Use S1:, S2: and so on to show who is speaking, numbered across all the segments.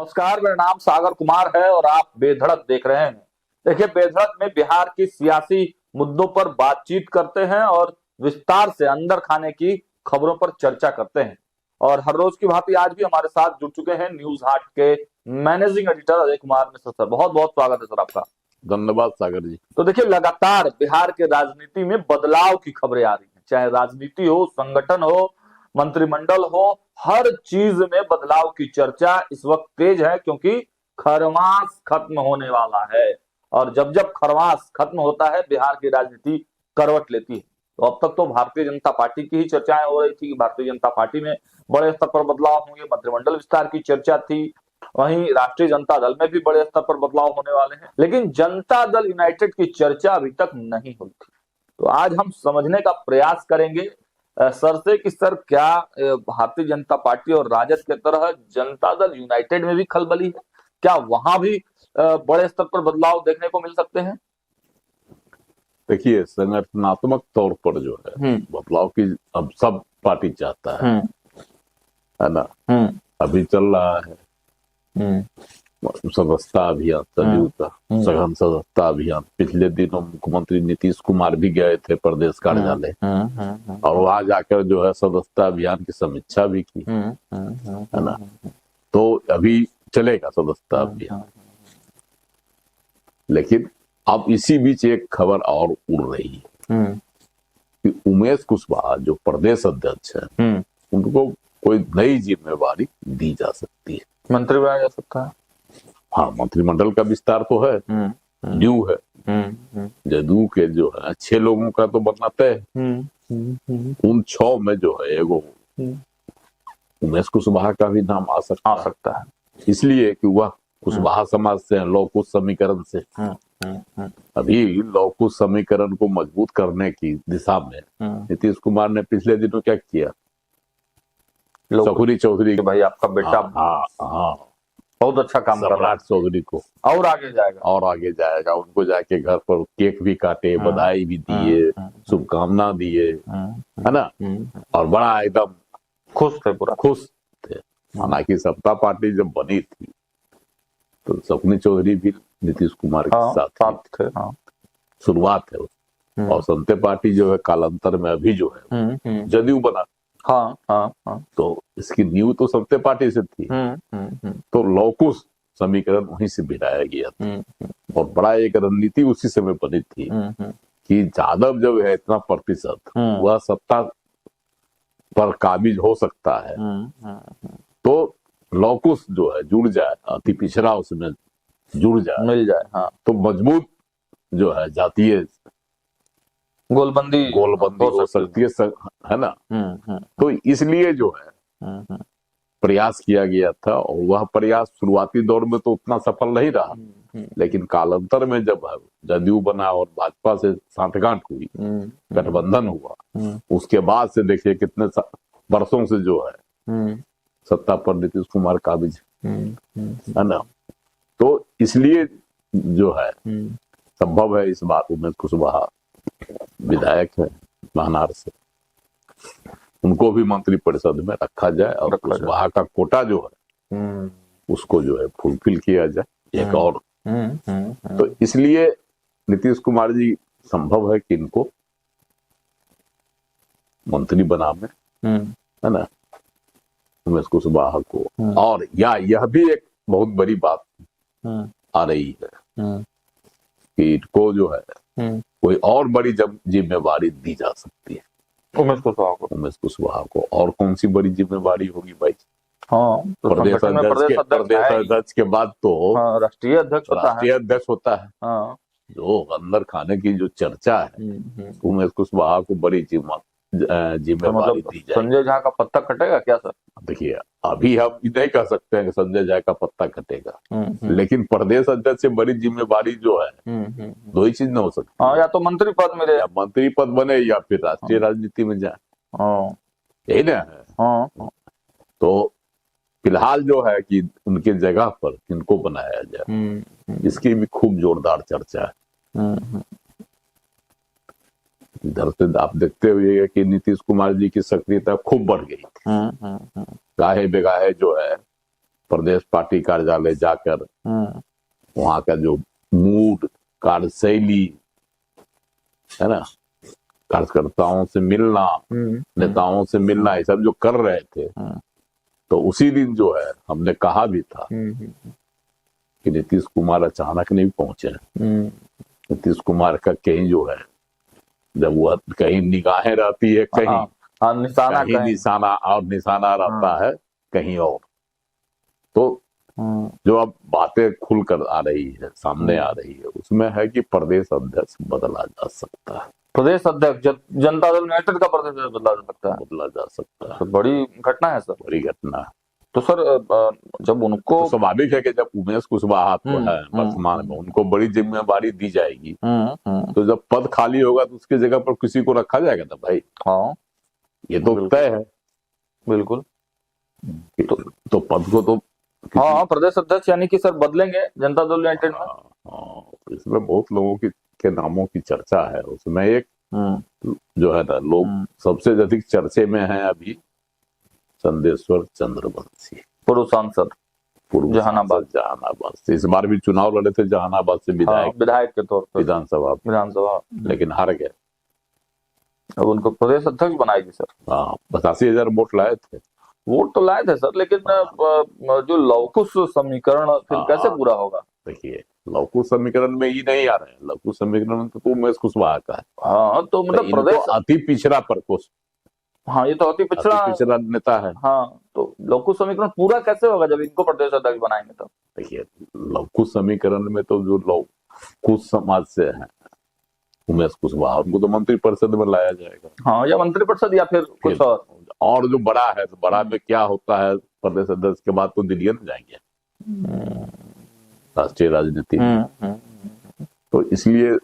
S1: नमस्कार, मेरा नाम सागर कुमार है और आप बेधड़क देख रहे हैं। देखिए, बेधड़क में बिहार की सियासी मुद्दों पर बातचीत करते हैं और विस्तार से अंदर खाने की खबरों पर चर्चा करते हैं। और हर रोज की भांति आज भी हमारे साथ जुड़ चुके हैं न्यूज हाट के managing editor Ajay Kumar Mishra sir. बहुत बहुत स्वागत है सर आपका।
S2: धन्यवाद सागर जी।
S1: तो देखिए, लगातार बिहार के राजनीति में बदलाव की खबरें आ रही हैं, चाहे राजनीति हो, संगठन हो, मंत्रिमंडल हो, हर चीज में बदलाव की चर्चा इस वक्त तेज है क्योंकि खरमास खत्म होने वाला है। और जब जब खरमास खत्म होता है बिहार की राजनीति करवट लेती है। तो अब तक तो भारतीय जनता पार्टी की ही चर्चाएं हो रही थी कि भारतीय जनता पार्टी में बड़े स्तर पर बदलाव होंगे, मंत्रिमंडल विस्तार की चर्चा थी। वहीं राष्ट्रीय जनता दल में भी बड़े स्तर पर बदलाव होने वाले हैं, लेकिन जनता दल यूनाइटेड की चर्चा अभी तक नहीं हुई थी। तो आज हम समझने का प्रयास करेंगे सर से कि सर क्या भारतीय जनता पार्टी और राजद के तरह जनता दल यूनाइटेड में भी खलबली है? क्या वहां भी बड़े स्तर पर बदलाव देखने को मिल सकते हैं?
S2: देखिए, संगठनात्मक तौर पर जो है बदलाव की अब सब पार्टी चाहता है ना। अभी चल रहा है सदस्यता अभियान, सदियों का सघन सदस्यता अभियान। पिछले दिनों मुख्यमंत्री नीतीश कुमार भी गए थे प्रदेश कार्यालय और वहां जाकर जो है सदस्यता अभियान की समीक्षा भी की, है ना। तो अभी चलेगा सदस्यता अभियान, लेकिन अब इसी बीच एक खबर और उड़ रही है कि उमेश कुशवाहा जो प्रदेश अध्यक्ष है उनको कोई नई जिम्मेवारी दी जा सकती है,
S1: मंत्री बनाया जा सकता है।
S2: हाँ, मंत्रिमंडल का विस्तार तो है, ड्यू है। जदयू के जो है 6 लोगों का तो बनना तय है। उन 6 में जो है एगो उमेश कुशवाहा का भी नाम आ सकता है, इसलिए कि वह कुशवाहा समाज से है, लौह कुश समीकरण से। अभी लौह कुश समीकरण को मजबूत करने की दिशा में नीतीश कुमार ने पिछले दिनों क्या किया, सकुरी चौधरी,
S1: भाई आपका बेटा
S2: हाँ
S1: बहुत अच्छा काम कर रहा है,
S2: चौधरी को
S1: और आगे जाएगा।
S2: उनको जाके घर पर केक भी काटे, बधाई भी दिए, शुभकामना दिए, है ना। और बड़ा एकदम खुश थे। हालांकि सत्ता पार्टी जब बनी थी तो सपनी चौधरी भी नीतीश कुमार के साथ थे। शुरुआत है। और समते पार्टी जो है कालांतर में अभी जो है जदयू बना। तो इसकी नींव तो समते पार्टी से थी। तो लौह कुश समीकरण वहीं से बिठाया गया था और बड़ा एक रणनीति उसी समय बनी थी कि यादव जब है इतना प्रतिशत वह सत्ता पर काबिज हो सकता है, तो लौह कुश जो है जुड़ जाए, अति पिछड़ा उसमें जुड़ जाए,
S1: मिल जाए,
S2: तो मजबूत जो है जातीय गोलबंदी हो सकती है ना। तो इसलिए जो है प्रयास किया गया था और वह प्रयास शुरुआती दौर में तो उतना सफल नहीं रहा, लेकिन कालांतर में जब जदयू बना और भाजपा से सांठगांठ हुई, गठबंधन हुआ, उसके बाद से देखिए कितने वर्षों से जो है सत्ता पर नीतीश कुमार काबिज है ना। तो इसलिए जो है संभव है इस बार उमेश कुशवाहा विधायक है महानार से, उनको भी मंत्रिपरिषद में रखा जाए और कुशवाहा का कोटा जो है उसको जो है फुलफिल किया जाए एक और। तो इसलिए नीतीश कुमार जी संभव है कि इनको मंत्री बना में, है ना, उमेश कुशवाहा को। और या यह भी एक बहुत बड़ी बात आ रही है कि इनको जो है कोई और बड़ी जिम्मेवारी दी जा सकती है उमेश कुशवाहा को। और कौन सी बड़ी जिम्मेवारी होगी भाई?
S1: तो
S2: प्रदेश अध्यक्ष के बाद तो
S1: राष्ट्रीय
S2: अध्यक्ष होता है। जो अंदर खाने की जो चर्चा है उमेश कुशवाहा को बड़ी जिम्मेवारी दी जाए।
S1: संजय झा का पत्ता कटेगा क्या सर?
S2: देखिए, अभी हम नहीं कह सकते हैं कि संजय झा का पत्ता कटेगा, लेकिन प्रदेश अध्यक्ष से बड़ी जिम्मेवारी जो है दो ही चीज न हो सकती,
S1: या तो मंत्री पद मिले,
S2: या मंत्री पद बने, या फिर राष्ट्रीय राजनीति में जाए, यही ना। तो फिलहाल जो है कि उनके जगह पर किनको बनाया जाए, इसकी भी खूब जोरदार चर्चा है। इधर से आप देखते हुए कि नीतीश कुमार जी की सक्रियता खूब बढ़ गई थी। गाहे बेगाहे जो है प्रदेश पार्टी कार्यालय जाकर वहां का जो मूड, कार्यशैली है ना, कार्यकर्ताओं से मिलना, नेताओं से मिलना, ये सब जो कर रहे थे, तो उसी दिन जो है हमने कहा भी था कि नीतीश कुमार अचानक नहीं पहुंचे। नीतीश कुमार का कहीं जो है, जब वह कहीं निगाहें रहती है, कहीं निशाना और निशाना रहता है कहीं और, तो जो अब बातें खुलकर आ रही है, सामने आ रही है, उसमें है कि प्रदेश अध्यक्ष बदला जा सकता है।
S1: प्रदेश अध्यक्ष जनता दल यूनाइटेड का प्रदेश अध्यक्ष बदला जा सकता है,
S2: बदला जा सकता है।
S1: तो बड़ी घटना है सर,
S2: बड़ी घटना है।
S1: तो सर जब उनको,
S2: तो स्वाभाविक है कि जब उमेश कुशवाहा तो है वर्तमान में, उनको बड़ी जिम्मेदारी दी जाएगी, तो जब पद खाली होगा तो उसकी जगह पर किसी को रखा जाएगा ना भाई।
S1: हाँ,
S2: ये तो तय है
S1: बिल्कुल।
S2: तो पद को तो
S1: हाँ, प्रदेश अध्यक्ष यानी कि सर बदलेंगे जनता दल यूनाइटेड में।
S2: इसमें बहुत लोगों के नामों की चर्चा है। उसमें एक जो है ना, लोग सबसे अधिक चर्चे में है अभी चंदेश्वर चंद्रवंशी,
S1: पूर्व सांसद जहानाबाद
S2: से। इस बार भी चुनाव लड़े थे जहानाबाद से
S1: विधायक के तौर पर
S2: विधानसभा, लेकिन हार गए।
S1: अब उनको प्रदेश अध्यक्ष बनाएगी सर।
S2: हाँ, 85,000 वोट लाए थे।
S1: वोट तो लाए थे सर, लेकिन जो लवकुश समीकरण फिर कैसे पूरा होगा?
S2: देखिए, लवकुश समीकरण में ही नहीं आ रहे हैं। लवकुश समीकरण में तो उमेश कुशवाहा का है।
S1: हाँ, तो मतलब प्रदेश
S2: अति पिछड़ा प्रकोष्ठ,
S1: हाँ, ये तो अति पिछड़ा
S2: नेता है।
S1: हाँ, तो लवकुश समीकरण पूरा कैसे होगा जब इनको प्रदेश अध्यक्ष बनाएंगे? तो
S2: देखिए, लवकुश समीकरण में तो जो लवकुश समाज से है उमेश कुशवाहा, उनको तो मंत्रिपरिषद में लाया जाएगा।
S1: हाँ, या मंत्रिपरिषद या फिर कुछ
S2: और जो बड़ा है, तो बड़ा में क्या होता है, प्रदेश अध्यक्ष के बाद तो दिल्ली में जाएंगे राष्ट्रीय राजनीति में। तो इसलिए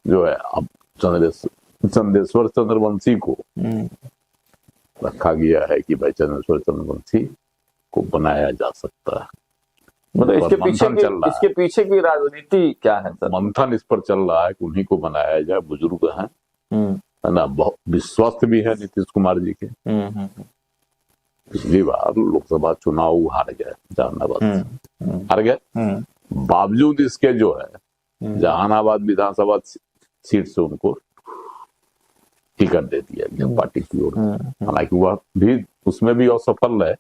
S2: जो है अब चंदेश्वर चंद्रवंशी को रखा गया है कि भाई चंदेश्वर चंद्रवंशी को बनाया जा सकता है।
S1: मतलब इसके पीछे की राजनीति क्या है सर?
S2: मंथन इस पर चल रहा है कि उन्हीं को बनाया जाए। बुजुर्ग हैं, है ना, बहुत विश्वस्त भी है नीतीश कुमार जी के। पिछली बार लोकसभा चुनाव हार गए जहानाबाद, हार गए। बावजूद इसके जो है जहानाबाद विधानसभा सीट से उनको टिकट दे दिया गया पार्टी की ओर। हालांकि वह भी उसमें भी असफल रहे,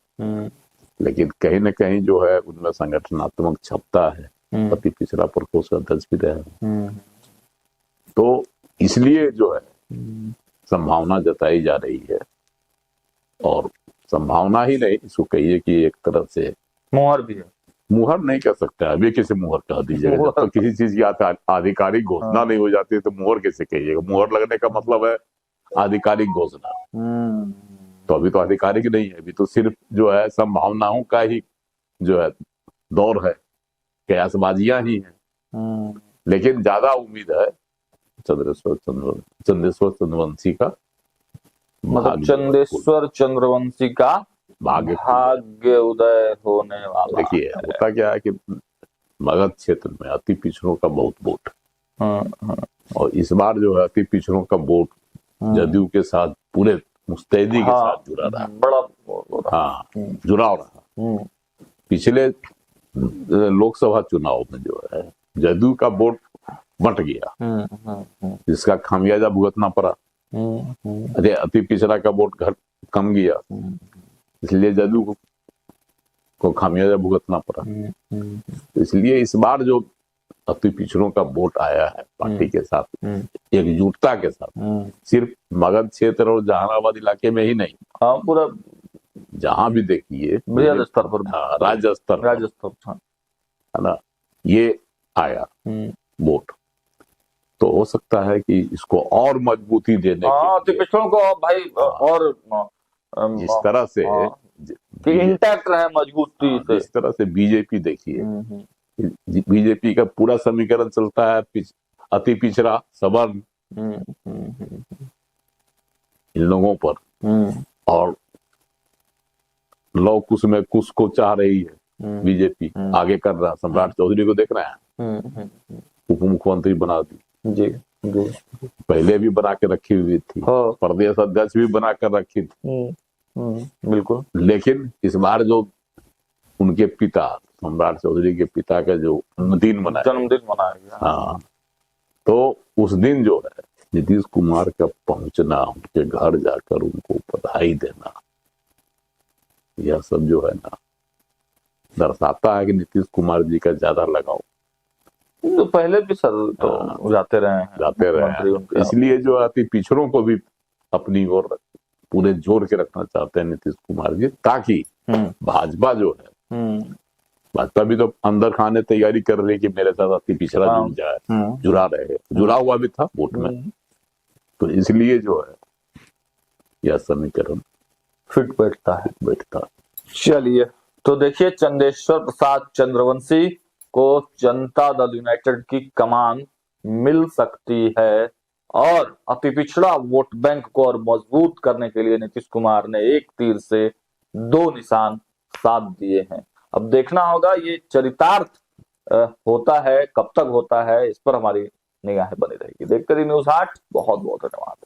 S2: लेकिन कहीं न कहीं जो है उनमें संगठनात्मक क्षमता है। अति पिछड़ा प्रकोष्ठ अध्यक्ष भी रहे, तो इसलिए जो है संभावना जताई जा रही है। और संभावना ही नहीं, इसको कहिए कि एक तरह से
S1: मुहर भी है।
S2: मुहर नहीं कह सकता, अभी कैसे मुहर कह दीजिएगा? तो किसी चीज की आधिकारिक घोषणा नहीं हो जाती है तो मुहर कैसे कहिएगा? मुहर लगने का मतलब है आधिकारिक घोषणा। तो अभी तो आधिकारिक नहीं है, अभी तो सिर्फ जो है संभावनाओं का ही जो है दौर है, कयासबाजियां ही है। लेकिन ज्यादा उम्मीद है चंदेश्वर चंद्रवंशी का,
S1: मतलब चंदेश्वर चंद्रवंशी का भाग्य उदय होने वाला।
S2: देखिए, होता क्या है कि मगध क्षेत्र में अति पिछड़ों का बहुत वोट, और इस बार जो है अति पिछड़ों का वोट जदयू के साथ पूरे मुस्तैदी के साथ जुड़ा रहा, बड़ा जुड़ाव रहा। पिछले लोकसभा चुनाव में जो है जदयू का वोट बंट गया, जिसका खामियाजा भुगतना पड़ा। अरे अति पिछड़ा का वोट कम गया, इसलिए जदयू को खामियाजा भुगतना पड़ा। इसलिए इस बार जो अति पिछड़ों का वोट आया है पार्टी के साथ, एकजुटता के साथ, सिर्फ मगध क्षेत्र और जहानाबाद इलाके में ही नहीं,
S1: पूरा
S2: जहां भी देखिए
S1: बृहद स्तर पर,
S2: राज्य स्तर है ना, ये आया वोट। तो हो सकता है कि इसको और मजबूती देने
S1: अति पिछड़ों को भाई और
S2: जिस तरह से
S1: इंटैक्ट रहे मजबूती से,
S2: जिस तरह से बीजेपी देखिए, बीजेपी का पूरा समीकरण चलता है अति पिछड़ा सवर्ण इन लोगों पर, और लव कुश में कुश को चाह रही है बीजेपी, आगे कर रहा। सम्राट चौधरी को देख रहे हैं, उप मुख्यमंत्री बना दी जी, पहले भी बना के रखी हुई थी, प्रदेश अध्यक्ष भी बना कर रखी थी,
S1: बिल्कुल।
S2: लेकिन इस बार जो उनके पिता सम्राट चौधरी के पिता का जो जन्मदिन
S1: जन्मदिन मनाया गया।
S2: हाँ, तो उस दिन जो है नीतीश कुमार का पहुंचना, उनके घर जाकर उनको बधाई देना, यह सब जो है ना दर्शाता है कि नीतीश कुमार जी का ज्यादा लगाव।
S1: तो पहले भी सर तो जाते रहे हैं।
S2: इसलिए जो अति पिछड़ों को भी अपनी ओर पूरे जोर के रखना चाहते हैं नीतीश कुमार जी, ताकि भाजपा जो है, भाजपा भी तो अंदर खाने तैयारी कर रही है कि मेरे साथ अति पिछड़ा जुड़ जाए, जुड़ा हुआ भी था वोट में, तो इसलिए जो है यह समीकरण
S1: फिट बैठता
S2: है।
S1: चलिए, तो देखिए चंदेश्वर प्रसाद चंद्रवंशी को जनता दल यूनाइटेड की कमान मिल सकती है और अति पिछड़ा वोट बैंक को और मजबूत करने के लिए नीतीश कुमार ने एक तीर से दो निशान साध दिए हैं। अब देखना होगा ये चरितार्थ होता है, कब तक होता है, इस पर हमारी निगाहें बनी रहेगी। देखकर न्यूज़ 8, बहुत बहुत धन्यवाद।